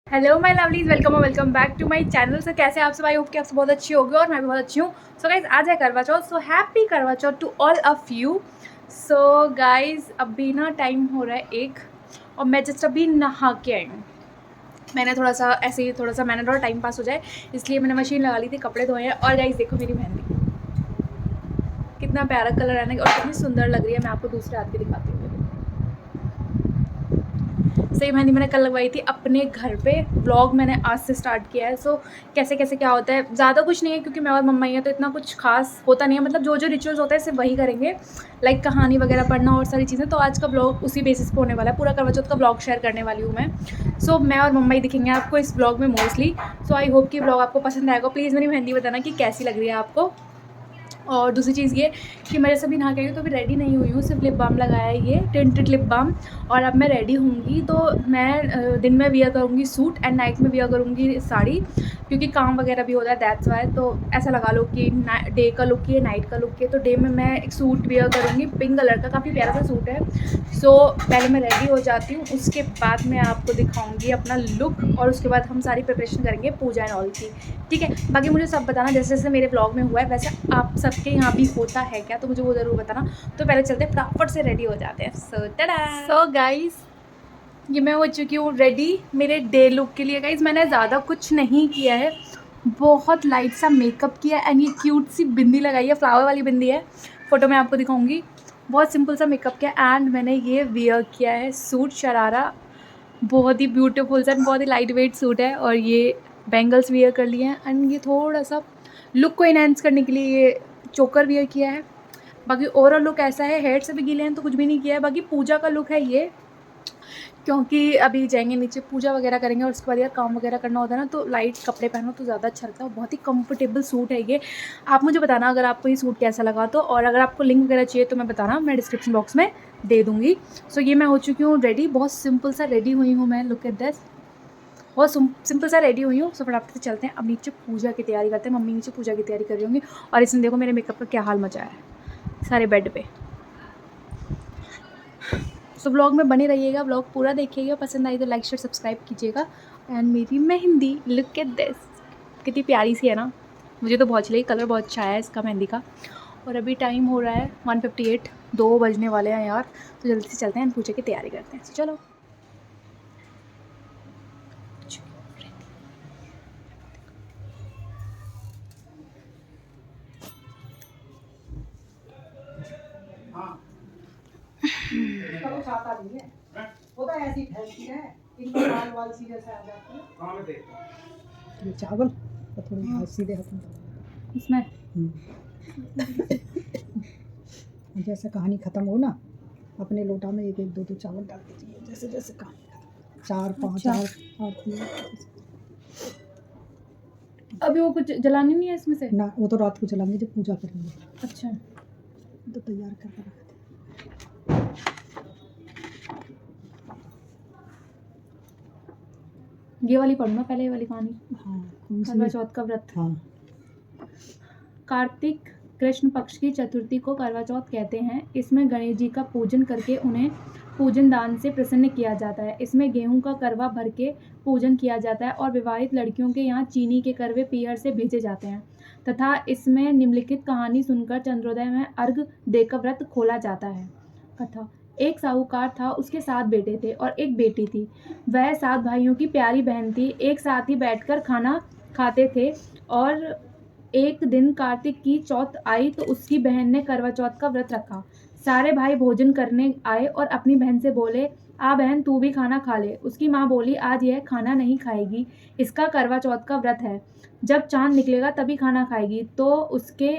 Hello my lovelies, welcome back to my channel. So कैसे आप सब? आई होप कि आप सब बहुत अच्छी होगी और मैं भी बहुत अच्छी हूँ। सो गाइज आज है करवा चौथ। So happy Karva Chauth to all of you. So guys अभी ना टाइम हो रहा है 1 और मैं जस्ट अभी नहा के आई हूँ। मैंने थोड़ा सा ऐसे ही मैंने थोड़ा टाइम पास हो जाए इसलिए मैंने मशीन लगा ली थी, कपड़े धोए हैं। और गाइज देखो मेरी मेहंदी कितना प्यारा कलर है ना और कितनी सुंदर लग रही है। मैं आपको दूसरे हाथ की दिखाती हूँ। सही मेहंदी मैंने कल लगवाई थी अपने घर पे। व्लॉग मैंने आज से स्टार्ट किया है। सो कैसे कैसे क्या होता है, ज़्यादा कुछ नहीं है क्योंकि मैं और मम्मा ही हैं तो इतना कुछ खास होता नहीं है। मतलब जो जो रिचुअल्स होता है सिर्फ वही करेंगे, लाइक कहानी वगैरह पढ़ना और सारी चीज़ें। तो आज का ब्लॉग उसी बेसिस पे होने वाला है। पूरा करवा चौथ का ब्लॉग शेयर करने वाली हूँ मैं। सो मैं और मम्मा ही दिखेंगे आपको इस ब्लॉग में मोस्टली। सो आई होप कि ब्लॉग आपको पसंद आएगा। प्लीज़ मेरी मेहंदी बताना कि कैसी लग रही है आपको। और दूसरी चीज़ ये कि मैं जैसे अभी नहा के आई हूँ तो अभी रेडी नहीं हुई हूँ, सिर्फ लिप बाम लगाया है, ये टिंटेड लिप बाम। और अब मैं रेडी होंगी तो मैं दिन में वियर करूँगी सूट एंड नाइट में वियर करूँगी साड़ी, क्योंकि काम वगैरह भी होता है, दैट्स वाई। तो ऐसा लगा लो कि डे का लुक है, नाइट का लुक है। तो डे में मैं एक सूट वियर करूँगी पिंक कलर का, काफ़ी प्यारा सा सूट है। सो पहले मैं रेडी हो जाती हूँ, उसके बाद मैं आपको दिखाऊँगी अपना लुक और उसके बाद हम सारी प्रिपरेशन करेंगे पूजा एंड ऑल की। ठीक है, बाकी मुझे सब बताना जैसे जैसे मेरे ब्लॉग में हुआ है वैसे आप सबके यहाँ भी होता है क्या, तो मुझे वो ज़रूर बताना। तो पहले चलते फटाफट से रेडी हो जाते हैं। सो गाइस ये मैं हो चुकी हूँ रेडी मेरे डे लुक के लिए। गाइस मैंने ज़्यादा कुछ नहीं किया है, बहुत लाइट सा मेकअप किया एंड ये क्यूट सी बिंदी लगाई है, फ्लावर वाली बिंदी है, फ़ोटो में आपको दिखाऊंगी। बहुत सिंपल सा मेकअप किया एंड मैंने ये वियर किया है सूट शरारा, बहुत ही ब्यूटीफुल सा, बहुत ही लाइट वेट सूट है। और ये बैंगल्स वियर कर लिए हैं एंड ये थोड़ा सा लुक को इनहेंस करने के लिए ये चोकर वियर किया है। बाकी ओवरऑल लुक ऐसा है, हेयर से भी गीले हैं तो कुछ भी नहीं किया है। बाकी पूजा का लुक है ये, क्योंकि अभी जाएंगे नीचे पूजा वगैरह करेंगे और उसके बाद यार काम वगैरह करना होता है ना, तो लाइट कपड़े पहनो तो ज़्यादा अच्छा लगता है। बहुत ही कंफर्टेबल सूट है ये। आप मुझे बताना अगर आपको ये सूट कैसा लगा तो, और अगर आपको लिंक वगैरह चाहिए तो मैं बताना, मैं डिस्क्रिप्शन बॉक्स में दे दूँगी। सो ये मैं हो चुकी हूँ रेडी, बहुत सिंपल सा रेडी हुई हूँ मैं। लुक एट दिस, बहुत सिंपल सा रेडी हुई हूँ। सो फटाफट से चलते हैं अब नीचे पूजा की तैयारी करते हैं। मम्मी नीचे पूजा की तैयारी कर रही होंगी और इसमें देखो मेरे मेकअप का क्या हाल मचा है सारे बेड पे। सो व्लॉग में बने रहिएगा, व्लॉग पूरा देखिएगा, पसंद आई तो लाइक शेयर सब्सक्राइब कीजिएगा। एंड मेरी मेहंदी लुक एट दिस, कितनी प्यारी सी है ना, मुझे तो बहुत अच्छी लगी, कलर बहुत अच्छा है इसका मेहंदी का। और अभी टाइम हो रहा है 1:58, 2 बजने वाले हैं यार। तो जल्दी से चलते हैं, पूजा की तैयारी करते हैं। चलो वो तो ऐसी फैलती है, इनका लाल वाल सीधे से आ जाती है। कहाँ में देखो ये चावल तो थोड़ी सीधे हाथ इसमें जैसे कहानी ख़त्म हो ना, अपने लोटा में एक एक दो दो चावल डाल दीजिए, जैसे जैसे कहानी 4-5 आरती है। अभी वो कुछ जलानी नहीं है इसमें से ना, वो तो रात को जलाएंगे जब पूजा करेंगे। अच्छा तो तैयार करके रख दे। ये वाली पढ़ना पहले, ये वाली कहानी। हाँ, करवा चौथ का व्रत। हाँ, कार्तिक कृष्ण पक्ष की चतुर्थी को करवा चौथ कहते हैं। इसमें गणेश जी का पूजन करके उन्हें पूजन दान से प्रसन्न किया जाता है। इसमें गेहूं का करवा भर के पूजन किया जाता है और विवाहित लड़कियों के यहाँ चीनी के करवे पीहर से भेजे जाते हैं तथा इसमें निम्नलिखित कहानी सुनकर चंद्रोदय में अर्घ देकर व्रत खोला जाता है। कथा, एक साहूकार था, उसके 7 बेटे थे और एक बेटी थी। वह 7 भाइयों की प्यारी बहन थी। एक साथ ही बैठकर खाना खाते थे और एक दिन कार्तिक की चौथ आई तो उसकी बहन ने करवा चौथ का व्रत रखा। सारे भाई भोजन करने आए और अपनी बहन से बोले, आ बहन तू भी खाना खा ले। उसकी माँ बोली, आज यह खाना नहीं खाएगी, इसका करवा चौथ का व्रत है, जब चांद निकलेगा तभी खाना खाएगी। तो उसके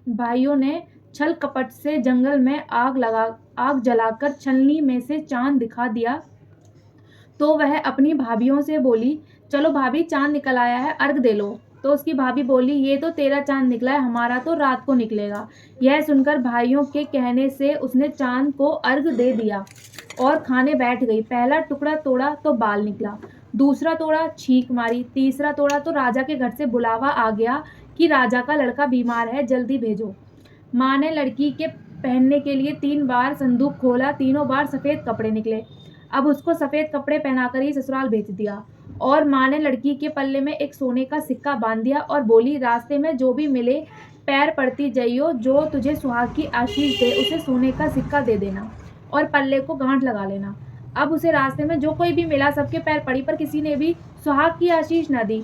भाइयों ने छल कपट से जंगल में आग जलाकर छलनी में से चांद दिखा दिया। तो वह अपनी भाभीियों से बोली, चलो भाभी चांद निकल आया है, अर्घ दे लो। तो उसकी भाभी बोली, ये तो तेरा चांद निकला है, हमारा तो रात को निकलेगा। यह सुनकर भाइयों के कहने से उसने चांद को अर्घ दे दिया और खाने बैठ गई। पहला टुकड़ा तोड़ा तो बाल निकला, दूसरा तोड़ा छींक मारी, तीसरा तोड़ा तो राजा के घर से बुलावा आ गया कि राजा का लड़का बीमार है, जल्दी भेजो। माँ ने लड़की के पहनने के लिए 3 बार संदूक खोला, तीनों बार सफ़ेद कपड़े निकले। अब उसको सफ़ेद कपड़े पहनाकर ही ससुराल भेज दिया। और माँ ने लड़की के पल्ले में एक सोने का सिक्का बांध दिया और बोली, रास्ते में जो भी मिले पैर पड़ती जाइयो, जो तुझे सुहाग की आशीष दे उसे सोने का सिक्का दे देना और पल्ले को गांठ लगा लेना। अब उसे रास्ते में जो कोई भी मिला सबके पैर पड़ी, पर किसी ने भी सुहाग की आशीष न दी।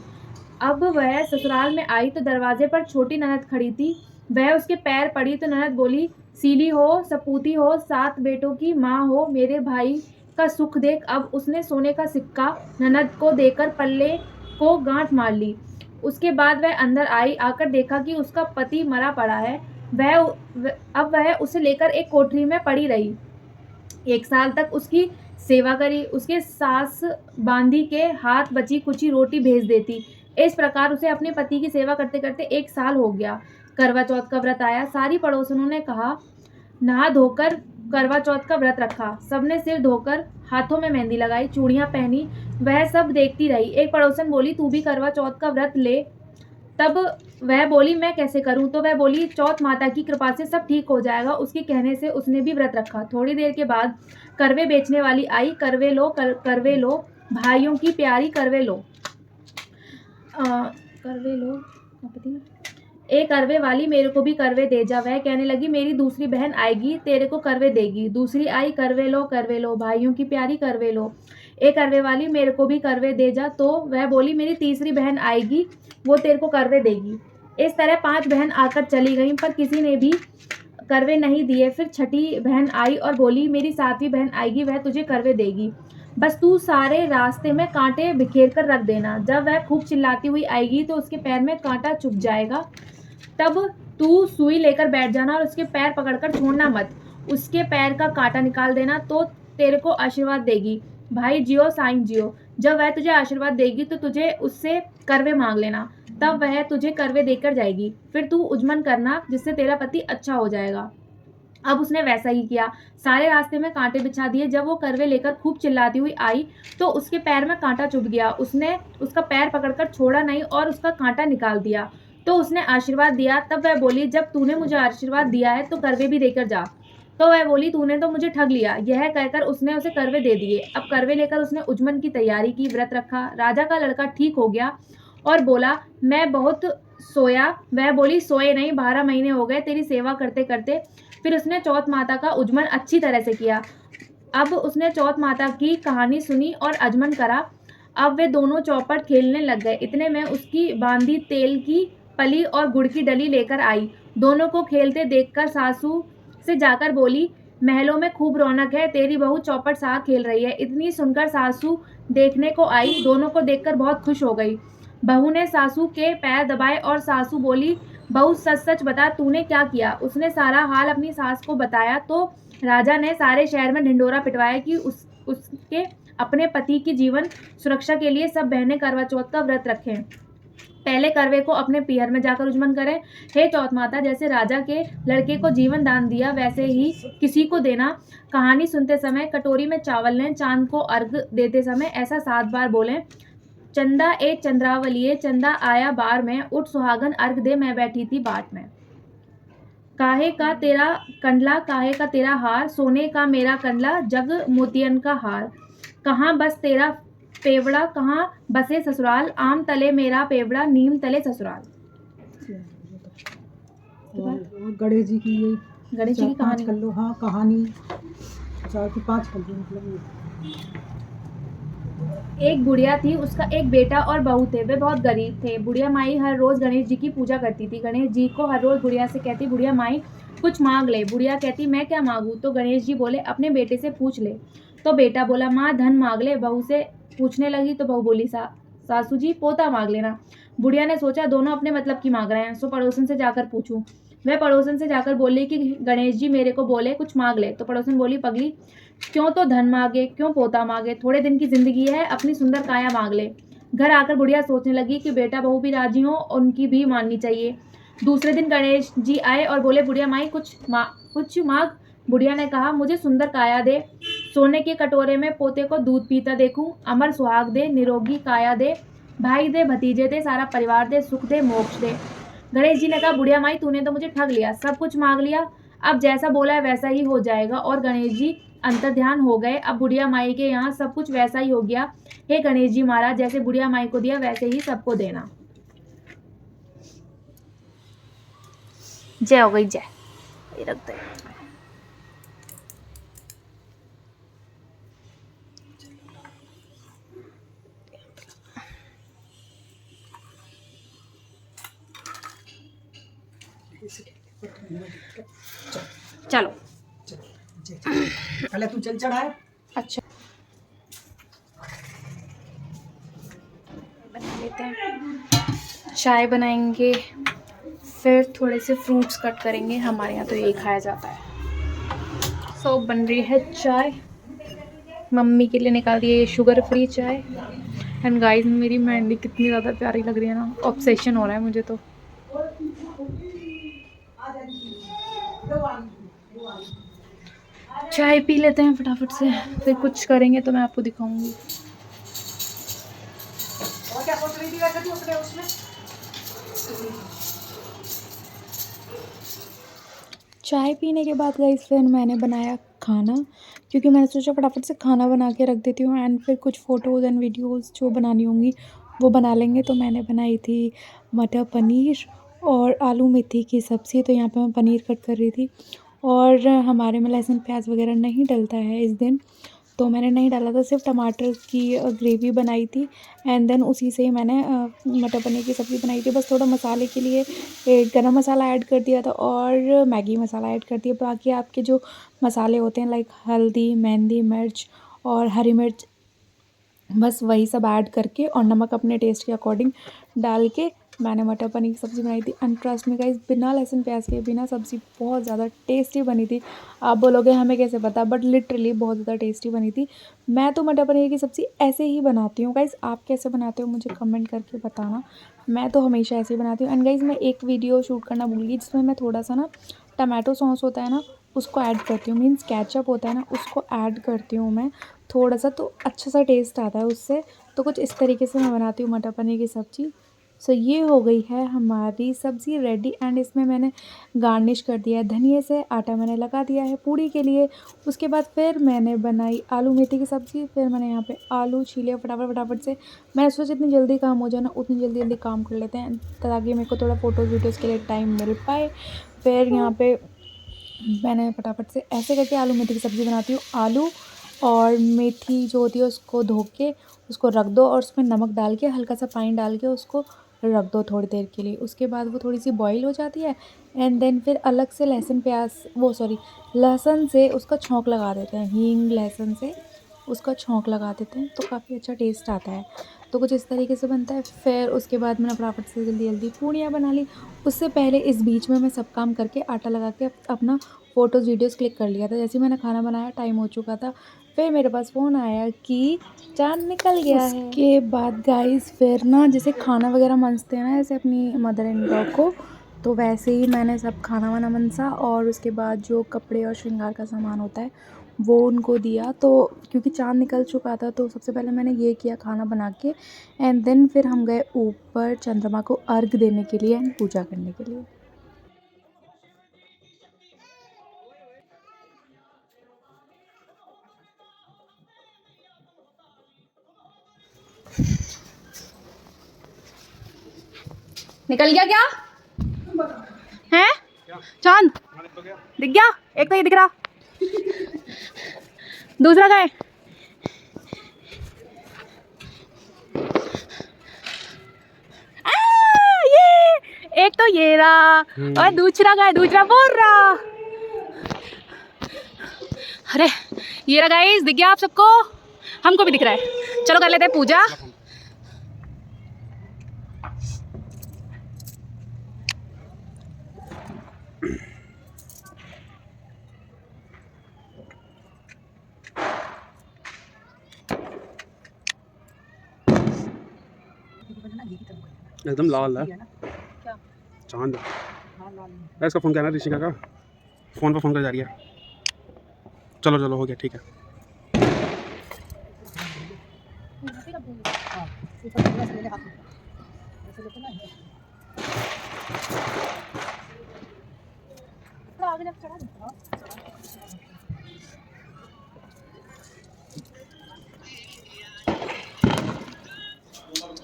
अब वह ससुराल में आई तो दरवाजे पर छोटी ननद खड़ी थी। वह उसके पैर पड़ी तो ननद बोली, सीली हो, सपूती हो, 7 बेटों की माँ हो, मेरे भाई का सुख देख। अब उसने सोने का सिक्का ननद को देकर पल्ले को गांठ मार ली। उसके बाद वह अंदर आई, आकर देखा कि उसका पति मरा पड़ा है। अब वह उसे लेकर एक कोठरी में पड़ी रही। 1 साल तक उसकी सेवा करी। उसके सास बांधी के हाथ बची कुची रोटी भेज देती। इस प्रकार उसे अपने पति की सेवा करते करते 1 साल हो गया। करवा चौथ का व्रत आया। सारी पड़ोसनों ने कहा, नहा धोकर करवा चौथ का व्रत रखा। सबने सिर धोकर हाथों में मेहंदी लगाई, चूड़ियां पहनी। वह सब देखती रही। एक पड़ोसन बोली, तू भी करवा चौथ का व्रत ले। तब वह बोली, मैं कैसे करूं? तो वह बोली, चौथ माता की कृपा से सब ठीक हो जाएगा। उसके कहने से उसने भी व्रत रखा। थोड़ी देर के बाद करवे बेचने वाली आई। करवे लो, करवे लो, भाइयों की प्यारी करवे लो। करवे लो, एक करवे वाली, मेरे को भी करवे दे जा। वह कहने लगी, मेरी दूसरी बहन आएगी, तेरे को करवे देगी। दूसरी आई, करवे लो, भाइयों की प्यारी करवे लो। एक करवे वाली, मेरे को भी करवे दे जा। तो वह बोली, मेरी तीसरी बहन आएगी, वो तेरे को करवे देगी। इस तरह 5 बहन आकर चली गईं, पर किसी ने भी करवे नहीं दिए। फिर छठी बहन आई और बोली, मेरी 7वीं बहन आएगी, वह तुझे करवे देगी। बस तू सारे रास्ते में कांटे बिखेर कर रख देना। जब वह खूब चिल्लाती हुई आएगी तो उसके पैर में कांटा चुभ जाएगा। तब तू सुई लेकर बैठ जाना और उसके पैर पकड़कर छोड़ना मत। उसके पैर का कांटा निकाल देना तो तेरे को आशीर्वाद देगी। भाई जियो, साईं जियो। जब वह तुझे आशीर्वाद देगी तो तुझे उससे करवे मांग लेना, तब वह तुझे करवे देकर जाएगी। फिर तू उजमन करना, जिससे तेरा पति अच्छा हो जाएगा। अब उसने वैसा ही किया। सारे रास्ते में कांटे बिछा दिए। जब वो करवे लेकर खूब चिल्लाती हुई आई तो उसके पैर में कांटा चुभ गया। उसने उसका पैर पकड़कर छोड़ा नहीं और उसका कांटा निकाल दिया। तो उसने आशीर्वाद दिया। तब वह बोली, जब तूने मुझे आशीर्वाद दिया है तो करवे भी देकर जा। तो वह बोली, तूने तो मुझे ठग लिया। यह कहकर उसने उसे करवे दे दिए। अब करवे लेकर उसने उजमन की तैयारी की, व्रत रखा। राजा का लड़का ठीक हो गया और बोला, मैं बहुत सोया। वह बोली, सोए नहीं, 12 महीने हो गए तेरी सेवा करते करते। फिर उसने चौथ माता का उजमन अच्छी तरह से किया। अब उसने चौथ माता की कहानी सुनी और अजमन करा। अब वे दोनों चौपट खेलने लग गए। इतने में उसकी बांदी तेल की पली और गुड़ की डली लेकर आई। दोनों को खेलते देखकर सासू से जाकर बोली, महलों में खूब रौनक है, तेरी बहू चौपट साग खेल रही है। इतनी सुनकर सासू देखने को आई। दोनों को देखकर बहुत खुश हो गई। बहू ने सासू के पैर दबाए और सासू बोली, बहू सच सच बता, तूने क्या किया? उसने सारा हाल अपनी सास को बताया तो राजा ने सारे शहर में ढिंडोरा पिटवाया कि उसके अपने पति की जीवन सुरक्षा के लिए सब बहनें करवा चौथ का व्रत रखें। पहले करवे को अपने पीहर में जाकर उजमन करें। हे चौथ माता, जैसे राजा के लड़के को जीवन दान दिया वैसे ही किसी को देना। कहानी सुनते समय कटोरी में चावल लें। चांद को अर्घ देते समय ऐसा 7 बार बोलें, चंदा ए चंद्रावलिए, चंदा आया बार में, उठ सुहागन अर्घ दे, मैं बैठी थी बाट में। काहे का तेरा कंडला, काहे का तेरा हार, सोने का मेरा कंडला, जग मोतियन का हार। कहाँ बस तेरा पेवड़ा, कहाँ बसे ससुराल, आम तले मेरा पेवड़ा, नीम तले ससुराल। और गणेश जी की, ये गणेश जी की कहानी कर लो। हाँ, कहानी 4 की 5 कर लो। मतलब एक बुढ़िया थी, उसका एक बेटा और बहू थे। वे बहुत गरीब थे। बुढ़िया माई हर रोज गणेश जी की पूजा करती थी। गणेश जी को हर रोज बुढ़िया से कहती, बुढ़िया माई कुछ मांग ले। बुढ़िया कहती, मैं क्या मांगू? तो गणेश जी बोले, अपने बेटे से पूछ ले। तो बेटा बोला, माँ धन मांग ले। बहू से पूछने लगी तो बहू बोली, सासू जी पोता मांग लेना। बुढ़िया ने सोचा, दोनों अपने मतलब की मांग रहे हैं, सो पड़ोसन से जाकर पूछूं। वह पड़ोसन से जाकर बोली कि गणेश जी मेरे को बोले कुछ मांग ले। तो पड़ोसन बोली, पगली क्यों तो धन मांगे, क्यों पोता मांगे, थोड़े दिन की जिंदगी है, अपनी सुंदर काया मांग ले। घर आकर बुढ़िया सोचने लगी कि बेटा बहू भी राजी हो, उनकी भी माननी चाहिए। दूसरे दिन गणेश जी आए और बोले, बुढ़िया माई कुछ मांग। बुढ़िया ने कहा, मुझे सुंदर काया दे, सोने के कटोरे में पोते को दूध पीता देखूं, अमर सुहाग दे, निरोगी काया दे, भाई दे, भतीजे दे, सारा परिवार दे, सुख दे, मोक्ष दे। गणेश जी ने कहा, बुढ़िया माई तूने तो मुझे ठग लिया, सब कुछ मांग लिया, अब जैसा बोला है वैसा ही हो जाएगा। और गणेश जी अंतर ध्यान हो गए। अब बुढ़िया माई के यहाँ सब कुछ वैसा ही हो गया। हे गणेश जी महाराज, जैसे बुढ़िया माई को दिया वैसे ही सबको देना। जय हो गई जय। ये रख दे। चलो पहले तू चल चढ़ा है। अच्छा बना लेते हैं, चाय बनाएंगे, फिर थोड़े से फ्रूट्स कट करेंगे। हमारे यहाँ तो यही खाया जाता है। सो बन रही है चाय, मम्मी के लिए निकाल दी है ये शुगर फ्री चाय। एंड गाइस मेरी मेहंदी कितनी ज़्यादा प्यारी लग रही है ना, ऑब्सेशन हो रहा है मुझे तो। चाय पी लेते हैं फटाफट से, फिर कुछ करेंगे तो मैं आपको दिखाऊंगी। और क्या सोच रही थी वैसे तू अपने उसमें? चाय पीने के बाद गाइस फिर मैंने बनाया खाना, क्योंकि मैंने सोचा फटाफट से खाना बना के रख देती हूँ एंड फिर कुछ फ़ोटोज़ एंड वीडियोज़ जो बनानी होंगी वो बना लेंगे। तो मैंने बनाई थी मटर पनीर और आलू मेथी की सब्ज़ी। तो यहाँ पे मैं पनीर कट कर रही थी, और हमारे में लहसुन प्याज वगैरह नहीं डलता है इस दिन, तो मैंने नहीं डाला था, सिर्फ टमाटर की ग्रेवी बनाई थी। एंड देन उसी से ही मैंने मटर पनीर की सब्ज़ी बनाई थी। बस थोड़ा मसाले के लिए गरम मसाला ऐड कर दिया था और मैगी मसाला ऐड कर दिया। बाकी आपके जो मसाले होते हैं लाइक हल्दी, मेहंदी, मिर्च और हरी मिर्च, बस वही सब ऐड करके और नमक अपने टेस्ट के अकॉर्डिंग डाल के मैंने मटर पनीर की सब्ज़ी बनाई थी। एंड ट्रस्ट में गाइस, बिना लहसुन प्याज के बिना सब्ज़ी बहुत ज़्यादा टेस्टी बनी थी। आप बोलोगे हमें कैसे पता, बट लिटरली बहुत ज़्यादा टेस्टी बनी थी। मैं तो मटर पनीर की सब्ज़ी ऐसे ही बनाती हूँ गाइस, आप कैसे बनाते हो मुझे कमेंट करके बताना। मैं तो हमेशा ऐसे ही बनाती हूँ। एंड गाइस मैं एक वीडियो शूट करना भूल गई, जिसमें मैं थोड़ा सा ना टमाटो सॉस होता है ना उसको ऐड करती हूँ, मीन्स केचप होता है ना उसको ऐड करती हूँ मैं थोड़ा सा, तो अच्छा सा टेस्ट आता है उससे। तो कुछ इस तरीके से मैं बनाती हूँ मटर पनीर की सब्ज़ी। सो ये हो गई है हमारी सब्ज़ी रेडी। एंड इसमें मैंने गार्निश कर दिया है धनिए से, आटा मैंने लगा दिया है पूड़ी के लिए। उसके बाद फिर मैंने बनाई आलू मेथी की सब्ज़ी। फिर मैंने यहाँ पे आलू छीले फटाफट फटाफट से। मैंने सोचा जितनी जल्दी काम हो जाए ना उतनी जल्दी जल्दी काम कर लेते हैं, ताकि मेरे को थोड़ा फ़ोटोज़ वीडियोज़ के लिए टाइम मिल पाए। फिर यहाँ पे मैंने फटाफट से ऐसे करके आलू मेथी की सब्ज़ी बनाती हूँ। आलू और मेथी जो होती है उसको धो के उसको रख दो, और उसमें नमक डाल के हल्का सा पानी डाल के उसको रख दो थोड़ी देर के लिए। उसके बाद वो थोड़ी सी बॉईल हो जाती है। एंड देन फिर अलग से लहसुन से उसका छौंक लगा देते हैं, हींग लहसुन से उसका छौंक लगा देते हैं, तो काफ़ी अच्छा टेस्ट आता है। तो कुछ इस तरीके से बनता है। फिर उसके बाद मैंने फटाफट से जल्दी जल्दी पूड़ियाँ बना ली। उससे पहले इस बीच में मैं सब काम करके आटा लगा के अपना फ़ोटोज़ वीडियोज़ क्लिक कर लिया था। जैसे ही मैंने खाना बनाया टाइम हो चुका था, फिर मेरे पास फ़ोन आया कि चाँद निकल गया है। उसके बाद गाइस फिर ना जैसे खाना वगैरह मनसते हैं ना जैसे अपनी मदर इन लॉ को, तो वैसे ही मैंने सब खाना वाना मनसा, और उसके बाद जो कपड़े और श्रृंगार का सामान होता है वो उनको दिया। तो क्योंकि चाँद निकल चुका था तो सबसे पहले मैंने ये किया खाना बना के। एंड देन फिर हम गए ऊपर चंद्रमा को अर्घ देने के लिए एंड पूजा करने के लिए। निकल गया क्या है चांद? दिख गया? एक तो ये दिख रहा, दूसरा का है। ये एक तो ये रहा और दूसरा का है, दूसरा बोल रहा। अरे ये रहा गाइस, दिख गया आप सबको? हमको भी दिख रहा है। चलो कर लेते हैं पूजा। एकदम लाल है क्या? चांद। इसका फ़ोन क्या है ना, ऋषिका का फ़ोन पर फ़ोन कर जा रही है। चलो चलो हो गया ठीक है।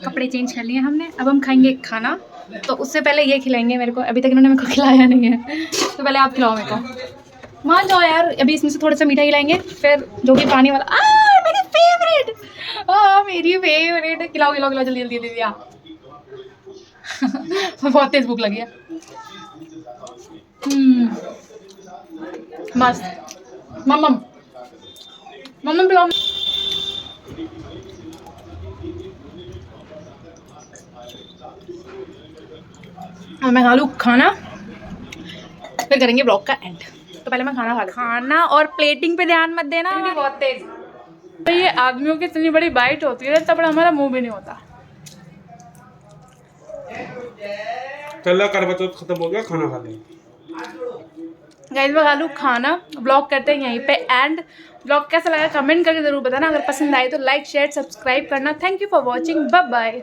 कपड़े चेंज कर लिए हमने, अब हम खाएंगे खाना। तो उससे पहले ये खिलाएंगे मेरे को, अभी तक इन्होंने मेरे को खिलाया नहीं है, तो पहले आप खिलाओ मेरे को। मान जाओ यार, अभी इसमें से थोड़ा सा मीठा खिलाएंगे, फिर जो भी पानी वाला मेरी फेवरेट, मेरी फेवरेट, खिलाओ खिलाओ खिलाओ, जल्दी जल्दी जल्दी आप। बहुत तेज भूख लगी है। मस्त। मम्मम मम्मम पिलाओ। और मैं खा लूँ खाना, फिर करेंगे ब्लॉग का एंड। तो पहले मैं खाना खा लूँ। खाना और प्लेटिंग पे ध्यान मत देना, बहुत तेज। तो ये आदमियों की इतनी बड़ी बाइट होती है, तब हमारा मुंह भी नहीं होता। चल कर बच्चों, खत्म हो गया, खाना खा ले। गाइस मैं खा लूँ खाना, ब्लॉग करते हैं यहीं पे एंड। ब्लॉग कैसा लगा कमेंट करके ज़रूर बताना, अगर पसंद आए तो लाइक शेयर सब्सक्राइब करना। Thank you for watching, bye bye.